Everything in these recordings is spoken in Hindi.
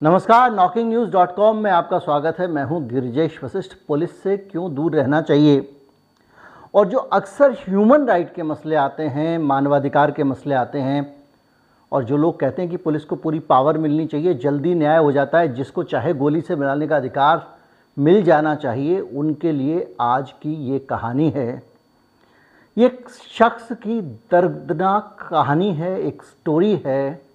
नमस्कार, knocking-news.com में आपका स्वागत है। मैं हूं गिरिजेश वशिष्ठ। पुलिस से क्यों दूर रहना चाहिए और जो अक्सर ह्यूमन राइट के मसले आते हैं, मानवाधिकार के मसले आते हैं और जो लोग कहते हैं कि पुलिस को पूरी पावर मिलनी चाहिए, जल्दी न्याय हो जाता है, जिसको चाहे गोली से मिलाने का अधिकार मिल जाना चाहिए, उनके लिए आज की ये कहानी है। ये एक शख्स की दर्दनाक कहानी है, एक स्टोरी है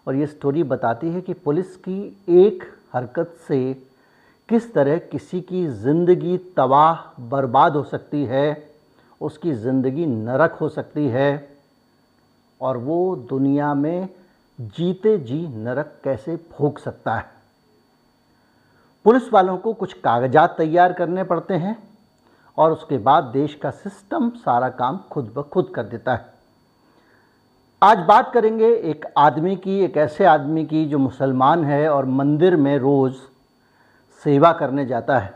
और ये स्टोरी बताती है कि पुलिस की एक हरकत से किस तरह किसी की ज़िंदगी तबाह बर्बाद हो सकती है, उसकी ज़िंदगी नरक हो सकती है और वो दुनिया में जीते जी नरक कैसे भोग सकता है। पुलिस वालों को कुछ कागजात तैयार करने पड़ते हैं और उसके बाद देश का सिस्टम सारा काम खुद ब खुद कर देता है। आज बात करेंगे एक आदमी की, एक ऐसे आदमी की जो मुसलमान है और मंदिर में रोज़ सेवा करने जाता है।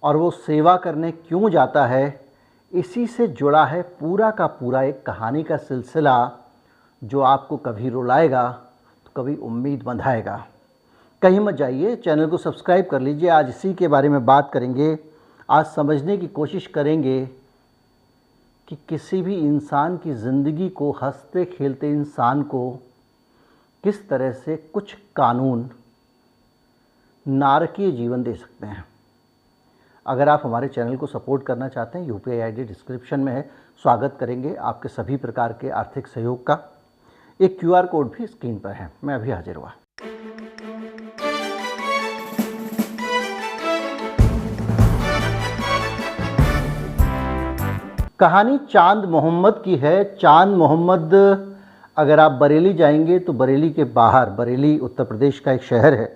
और वो सेवा करने क्यों जाता है, इसी से जुड़ा है पूरा का पूरा एक कहानी का सिलसिला जो आपको कभी रुलाएगा तो कभी उम्मीद बंधाएगा। कहीं मत जाइए, चैनल को सब्सक्राइब कर लीजिए। आज इसी के बारे में बात करेंगे। आज समझने की कोशिश करेंगे कि किसी भी इंसान की ज़िंदगी को, हंसते खेलते इंसान को किस तरह से कुछ कानून नारकीय जीवन दे सकते हैं। अगर आप हमारे चैनल को सपोर्ट करना चाहते हैं, यूपीआई आईडी डिस्क्रिप्शन में है। स्वागत करेंगे आपके सभी प्रकार के आर्थिक सहयोग का। एक क्यूआर कोड भी स्क्रीन पर है। मैं अभी हाजिर हुआ। कहानी चांद मोहम्मद की है। चांद मोहम्मद, अगर आप बरेली जाएंगे तो बरेली के बाहर, बरेली उत्तर प्रदेश का एक शहर है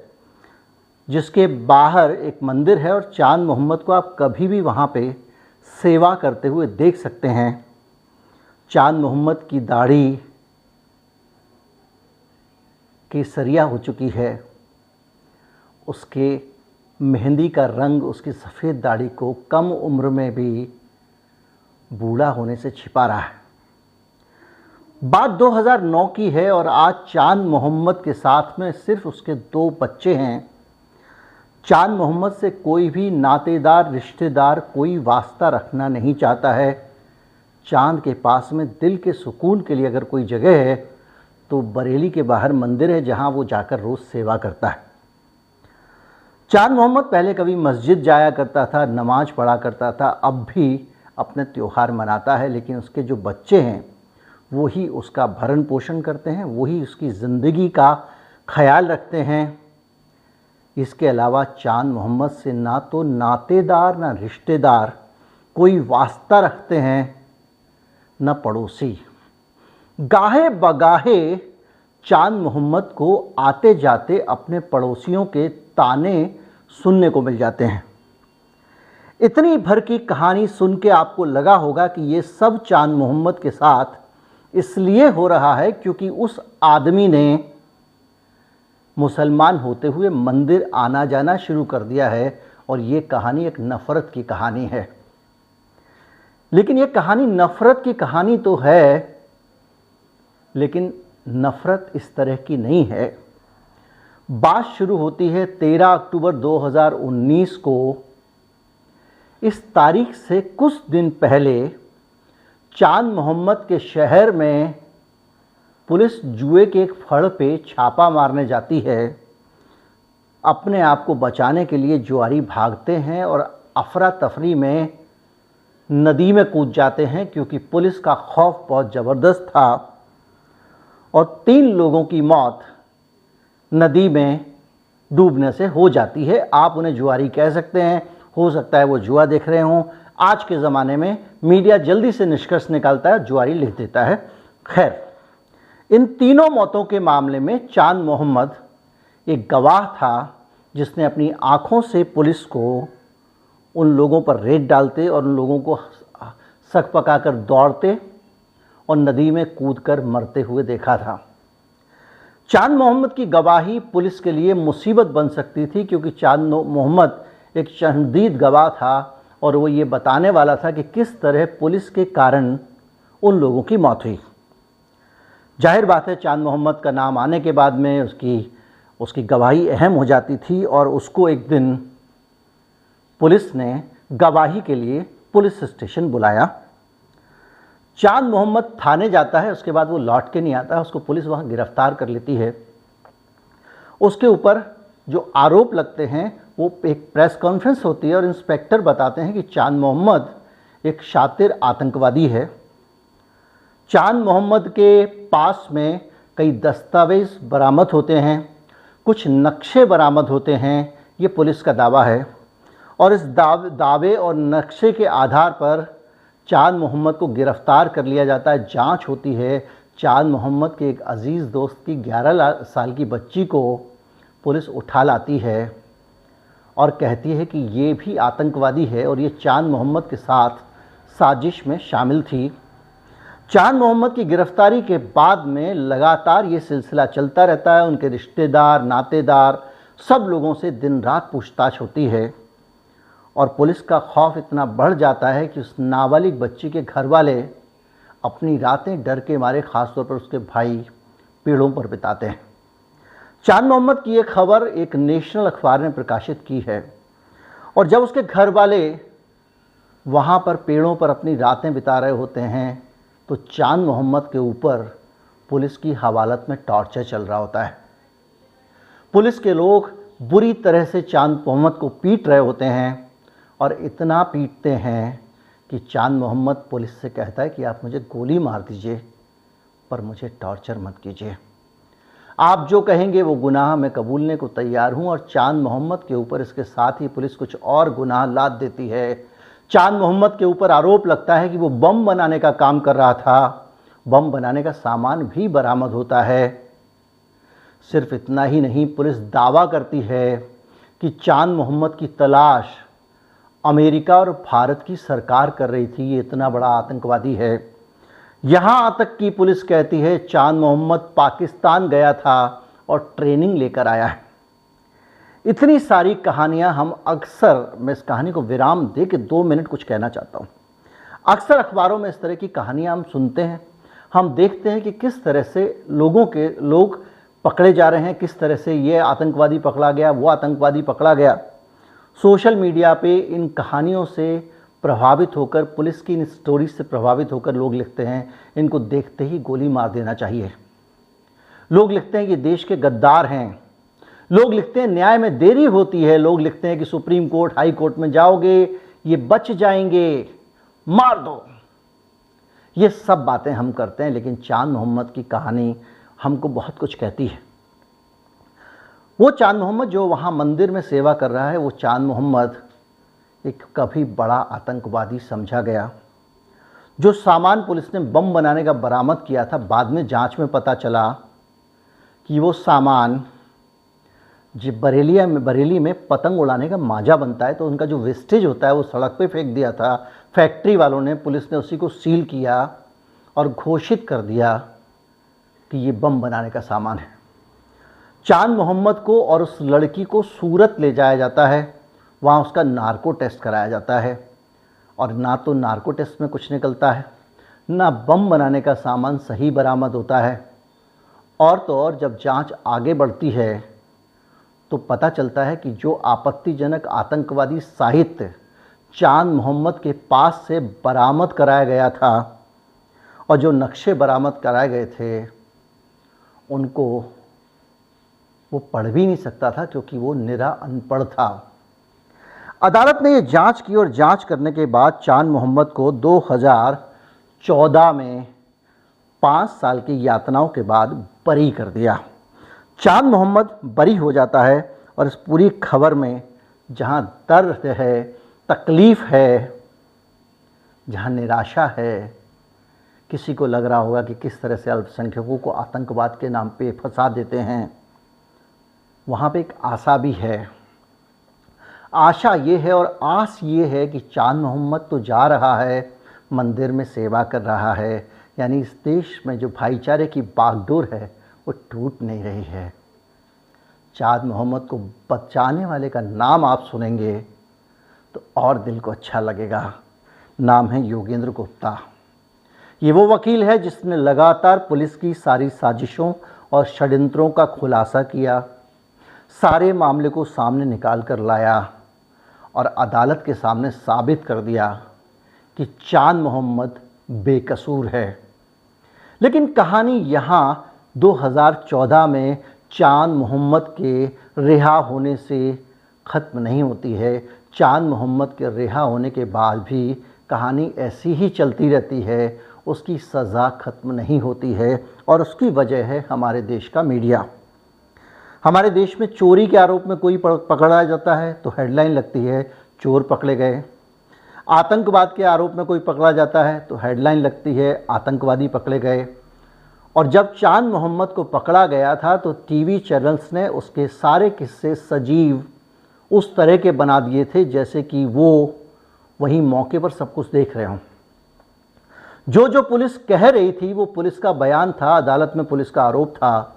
जिसके बाहर एक मंदिर है और चांद मोहम्मद को आप कभी भी वहाँ पे सेवा करते हुए देख सकते हैं। चांद मोहम्मद की दाढ़ी केसरिया हो चुकी है। उसके मेहंदी का रंग उसकी सफ़ेद दाढ़ी को कम उम्र में भी बूढ़ा होने से छिपा रहा है। बात 2009 की है और आज चांद मोहम्मद के साथ में सिर्फ उसके 2 बच्चे हैं। चांद मोहम्मद से कोई भी नातेदार, रिश्तेदार कोई वास्ता रखना नहीं चाहता है। चांद के पास में दिल के सुकून के लिए अगर कोई जगह है तो बरेली के बाहर मंदिर है जहां वो जाकर रोज़ सेवा करता है। चांद मोहम्मद पहले कभी मस्जिद जाया करता था, नमाज पढ़ा करता था, अब भी अपने त्यौहार मनाता है, लेकिन उसके जो बच्चे हैं वही उसका भरण पोषण करते हैं, वही उसकी ज़िंदगी का ख्याल रखते हैं। इसके अलावा चांद मोहम्मद से ना तो नातेदार, ना रिश्तेदार कोई वास्ता रखते हैं, न पड़ोसी। गाहे बगाहे चांद मोहम्मद को आते जाते अपने पड़ोसियों के ताने सुनने को मिल जाते हैं। इतनी भर की कहानी सुन के आपको लगा होगा कि ये सब चांद मोहम्मद के साथ इसलिए हो रहा है क्योंकि उस आदमी ने मुसलमान होते हुए मंदिर आना जाना शुरू कर दिया है और ये कहानी एक नफ़रत की कहानी है। लेकिन ये कहानी नफ़रत की कहानी तो है, लेकिन नफ़रत इस तरह की नहीं है। बात शुरू होती है 13 अक्टूबर 2019 को। इस तारीख से कुछ दिन पहले चांद मोहम्मद के शहर में पुलिस जुए के एक फड़ पे छापा मारने जाती है। अपने आप को बचाने के लिए जुआरी भागते हैं और अफरा तफरी में नदी में कूद जाते हैं क्योंकि पुलिस का खौफ बहुत ज़बरदस्त था और 3 लोगों की मौत नदी में डूबने से हो जाती है। आप उन्हें जुआरी कह सकते हैं, हो सकता है वो जुआ देख रहे हों। आज के ज़माने में मीडिया जल्दी से निष्कर्ष निकालता है, जुआरी लिख देता है। खैर, इन तीनों मौतों के मामले में चांद मोहम्मद एक गवाह था जिसने अपनी आँखों से पुलिस को उन लोगों पर रेड डालते और उन लोगों को सक पकाकर दौड़ते और नदी में कूदकर मरते हुए देखा था। चांद मोहम्मद की गवाही पुलिस के लिए मुसीबत बन सकती थी क्योंकि चांद मोहम्मद एक शहीद गवाह था और वो ये बताने वाला था कि किस तरह पुलिस के कारण उन लोगों की मौत हुई। जाहिर बात है चांद मोहम्मद का नाम आने के बाद में उसकी उसकी गवाही अहम हो जाती थी और उसको एक दिन पुलिस ने गवाही के लिए पुलिस स्टेशन बुलाया। चांद मोहम्मद थाने जाता है, उसके बाद वो लौट के नहीं आता है, उसको पुलिस वहाँ गिरफ्तार कर लेती है। उसके ऊपर जो आरोप लगते हैं वो एक प्रेस कॉन्फ्रेंस होती है और इंस्पेक्टर बताते हैं कि चांद मोहम्मद एक शातिर आतंकवादी है। चांद मोहम्मद के पास में कई दस्तावेज बरामद होते हैं, कुछ नक्शे बरामद होते हैं, ये पुलिस का दावा है। और इस दावे और नक्शे के आधार पर चांद मोहम्मद को गिरफ्तार कर लिया जाता है। जांच होती है। चांद मोहम्मद के एक अजीज़ दोस्त की 11 साल की बच्ची को पुलिस उठा लाती है और कहती है कि ये भी आतंकवादी है और ये चांद मोहम्मद के साथ साजिश में शामिल थी। चांद मोहम्मद की गिरफ्तारी के बाद में लगातार ये सिलसिला चलता रहता है। उनके रिश्तेदार, नातेदार, सब लोगों से दिन रात पूछताछ होती है और पुलिस का खौफ इतना बढ़ जाता है कि उस नाबालिग बच्ची के घर वाले अपनी रातें डर के मारे, ख़ासतौर पर उसके भाई, पेड़ों पर बिताते हैं। चांद मोहम्मद की ये खबर एक नेशनल अखबार ने प्रकाशित की है और जब उसके घर वाले वहाँ पर पेड़ों पर अपनी रातें बिता रहे होते हैं तो चांद मोहम्मद के ऊपर पुलिस की हवालत में टॉर्चर चल रहा होता है। पुलिस के लोग बुरी तरह से चांद मोहम्मद को पीट रहे होते हैं और इतना पीटते हैं कि चांद मोहम्मद पुलिस से कहता है कि आप मुझे गोली मार दीजिए पर मुझे टॉर्चर मत कीजिए। आप जो कहेंगे वो गुनाह मैं कबूलने को तैयार हूँ। और चांद मोहम्मद के ऊपर इसके साथ ही पुलिस कुछ और गुनाह लाद देती है। चांद मोहम्मद के ऊपर आरोप लगता है कि वो बम बनाने का काम कर रहा था। बम बनाने का सामान भी बरामद होता है। सिर्फ इतना ही नहीं, पुलिस दावा करती है कि चांद मोहम्मद की तलाश अमेरिका और भारत की सरकार कर रही थी। ये इतना बड़ा आतंकवादी है। यहाँ तक की पुलिस कहती है चांद मोहम्मद पाकिस्तान गया था और ट्रेनिंग लेकर आया है। इतनी सारी कहानियाँ हम अक्सर, मैं इस कहानी को विराम दे के 2 मिनट कुछ कहना चाहता हूँ। अक्सर अखबारों में इस तरह की कहानियाँ हम सुनते हैं, हम देखते हैं कि किस तरह से लोग पकड़े जा रहे हैं, किस तरह से ये आतंकवादी पकड़ा गया, वो आतंकवादी पकड़ा गया। सोशल मीडिया पे इन कहानियों से प्रभावित होकर, पुलिस की इन स्टोरीज से प्रभावित होकर लोग लिखते हैं इनको देखते ही गोली मार देना चाहिए। लोग लिखते हैं कि देश के गद्दार हैं। लोग लिखते हैं न्याय में देरी होती है। लोग लिखते हैं कि सुप्रीम कोर्ट, हाई कोर्ट में जाओगे ये बच जाएंगे, मार दो। ये सब बातें हम करते हैं, लेकिन चांद मोहम्मद की कहानी हमको बहुत कुछ कहती है। वो चांद मोहम्मद जो वहाँ मंदिर में सेवा कर रहा है, वो चांद मोहम्मद एक कभी बड़ा आतंकवादी समझा गया। जो सामान पुलिस ने बम बनाने का बरामद किया था, बाद में जांच में पता चला कि वो सामान जो बरेली में पतंग उड़ाने का मांझा बनता है, तो उनका जो वेस्टेज होता है वो सड़क पे फेंक दिया था फैक्ट्री वालों ने। पुलिस ने उसी को सील किया और घोषित कर दिया कि ये बम बनाने का सामान है। चांद मोहम्मद को और उस लड़की को सूरत ले जाया जाता है। वहाँ उसका नार्को टेस्ट कराया जाता है और ना तो नार्को टेस्ट में कुछ निकलता है, ना बम बनाने का सामान सही बरामद होता है। और तो और जब जांच आगे बढ़ती है तो पता चलता है कि जो आपत्तिजनक आतंकवादी साहित्य चांद मोहम्मद के पास से बरामद कराया गया था और जो नक्शे बरामद कराए गए थे, उनको वो पढ़ भी नहीं सकता था क्योंकि वो निरा अनपढ़ था। अदालत ने ये जांच की और जांच करने के बाद चांद मोहम्मद को 2014 में 5 साल की यातनाओं के बाद बरी कर दिया। चांद मोहम्मद बरी हो जाता है और इस पूरी खबर में जहाँ दर्द है, तकलीफ़ है, जहाँ निराशा है, किसी को लग रहा होगा कि किस तरह से अल्पसंख्यकों को आतंकवाद के नाम पे फंसा देते हैं, वहाँ पे एक आशा भी है। आशा ये है और आस ये है कि चांद मोहम्मद तो जा रहा है, मंदिर में सेवा कर रहा है, यानी इस देश में जो भाईचारे की बागडोर है वो टूट नहीं रही है। चांद मोहम्मद को बचाने वाले का नाम आप सुनेंगे तो और दिल को अच्छा लगेगा। नाम है योगेंद्र गुप्ता। ये वो वकील है जिसने लगातार पुलिस की सारी साजिशों और षड्यंत्रों का खुलासा किया। सारे मामले को सामने निकाल कर लाया और अदालत के सामने साबित कर दिया कि चांद मोहम्मद बेकसूर है। लेकिन कहानी यहाँ 2014 में चांद मोहम्मद के रिहा होने से ख़त्म नहीं होती है। चांद मोहम्मद के रिहा होने के बाद भी कहानी ऐसी ही चलती रहती है, उसकी सज़ा ख़त्म नहीं होती है। और उसकी वजह है हमारे देश का मीडिया। हमारे देश में चोरी के आरोप में कोई पकड़ा जाता है तो हेडलाइन लगती है चोर पकड़े गए। आतंकवाद के आरोप में कोई पकड़ा जाता है तो हेडलाइन लगती है आतंकवादी पकड़े गए। और जब चांद मोहम्मद को पकड़ा गया था तो टीवी चैनल्स ने उसके सारे किस्से सजीव उस तरह के बना दिए थे जैसे कि वो वहीं मौके पर सब कुछ देख रहे हों। जो पुलिस कह रही थी वो पुलिस का बयान था, अदालत में पुलिस का आरोप था,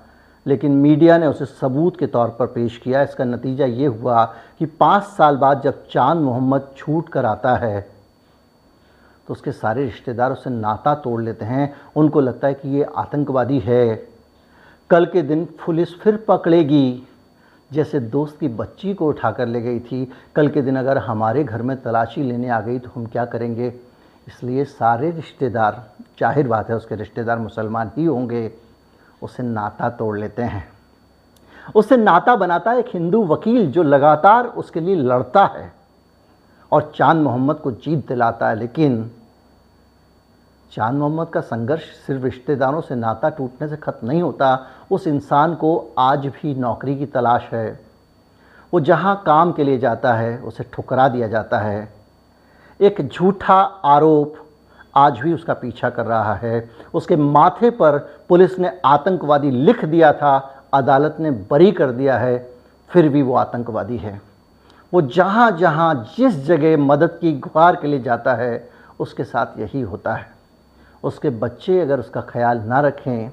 लेकिन मीडिया ने उसे सबूत के तौर पर पेश किया। इसका नतीजा ये हुआ कि 5 साल बाद जब चांद मोहम्मद छूट कर आता है तो उसके सारे रिश्तेदार उससे नाता तोड़ लेते हैं। उनको लगता है कि ये आतंकवादी है। कल के दिन पुलिस फिर पकड़ेगी, जैसे दोस्त की बच्ची को उठा कर ले गई थी। कल के दिन अगर हमारे घर में तलाशी लेने आ गई तो हम क्या करेंगे? इसलिए सारे रिश्तेदार, जाहिर बात है उसके रिश्तेदार मुसलमान ही होंगे, उससे नाता तोड़ लेते हैं। उससे नाता बनाता है एक हिंदू वकील जो लगातार उसके लिए लड़ता है और चांद मोहम्मद को जीत दिलाता है। लेकिन चांद मोहम्मद का संघर्ष सिर्फ रिश्तेदारों से नाता टूटने से ख़त्म नहीं होता। उस इंसान को आज भी नौकरी की तलाश है। वो जहाँ काम के लिए जाता है उसे ठुकरा दिया जाता है। एक झूठा आरोप आज भी उसका पीछा कर रहा है। उसके माथे पर पुलिस ने आतंकवादी लिख दिया था, अदालत ने बरी कर दिया है, फिर भी वो आतंकवादी है। वो जहाँ जहाँ जिस जगह मदद की गुहार के लिए जाता है उसके साथ यही होता है। उसके बच्चे अगर उसका ख्याल ना रखें,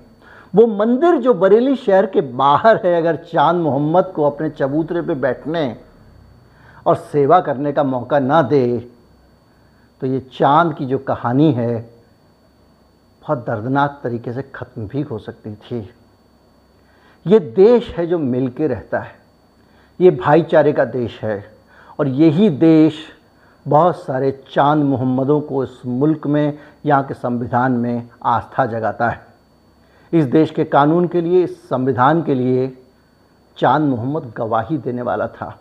वो मंदिर जो बरेली शहर के बाहर है अगर चांद मोहम्मद को अपने चबूतरे पे बैठने और सेवा करने का मौका ना दे तो ये चांद की जो कहानी है बहुत दर्दनाक तरीके से ख़त्म भी हो सकती थी। ये देश है जो मिल के रहता है, ये भाईचारे का देश है और यही देश बहुत सारे चांद मोहम्मदों को इस मुल्क में, यहाँ के संविधान में आस्था जगाता है। इस देश के कानून के लिए, इस संविधान के लिए चांद मोहम्मद गवाही देने वाला था।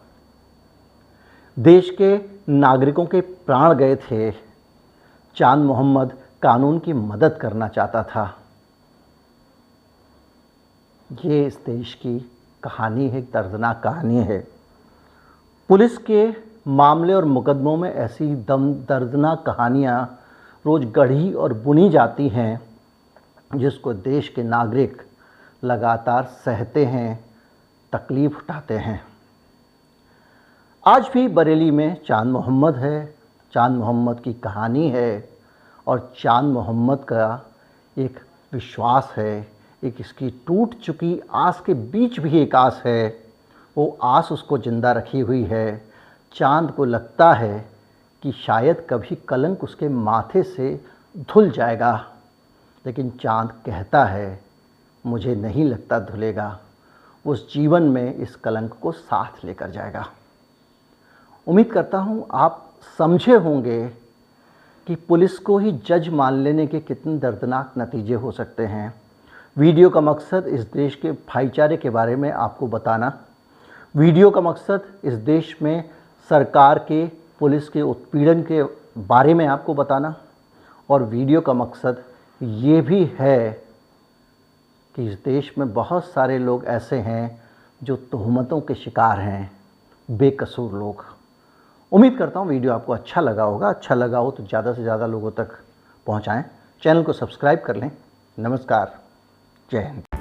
देश के नागरिकों के प्राण गए थे, चांद मोहम्मद कानून की मदद करना चाहता था। ये इस देश की कहानी है, एक दर्दनाक कहानी है। पुलिस के मामले और मुकदमों में ऐसी दर्दनाक कहानियाँ रोज़ गढ़ी और बुनी जाती हैं जिसको देश के नागरिक लगातार सहते हैं, तकलीफ़ उठाते हैं। आज भी बरेली में चांद मोहम्मद है, चांद मोहम्मद की कहानी है और चांद मोहम्मद का एक विश्वास है, एक इसकी टूट चुकी आस के बीच भी एक आस है। वो आस उसको ज़िंदा रखी हुई है। चांद को लगता है कि शायद कभी कलंक उसके माथे से धुल जाएगा, लेकिन चांद कहता है मुझे नहीं लगता धुलेगा। उस जीवन में इस कलंक को साथ लेकर जाएगा। उम्मीद करता हूँ आप समझे होंगे कि पुलिस को ही जज मान लेने के कितने दर्दनाक नतीजे हो सकते हैं। वीडियो का मकसद इस देश के भाईचारे के बारे में आपको बताना, वीडियो का मकसद इस देश में सरकार के, पुलिस के उत्पीड़न के बारे में आपको बताना, और वीडियो का मकसद ये भी है कि इस देश में बहुत सारे लोग ऐसे हैं जो तोहमतों के शिकार हैं, बेकसूर लोग। उम्मीद करता हूँ वीडियो आपको अच्छा लगा होगा। अच्छा लगा हो तो ज़्यादा से ज़्यादा लोगों तक पहुँचाएँ। चैनल को सब्सक्राइब कर लें। नमस्कार, जय हिंद।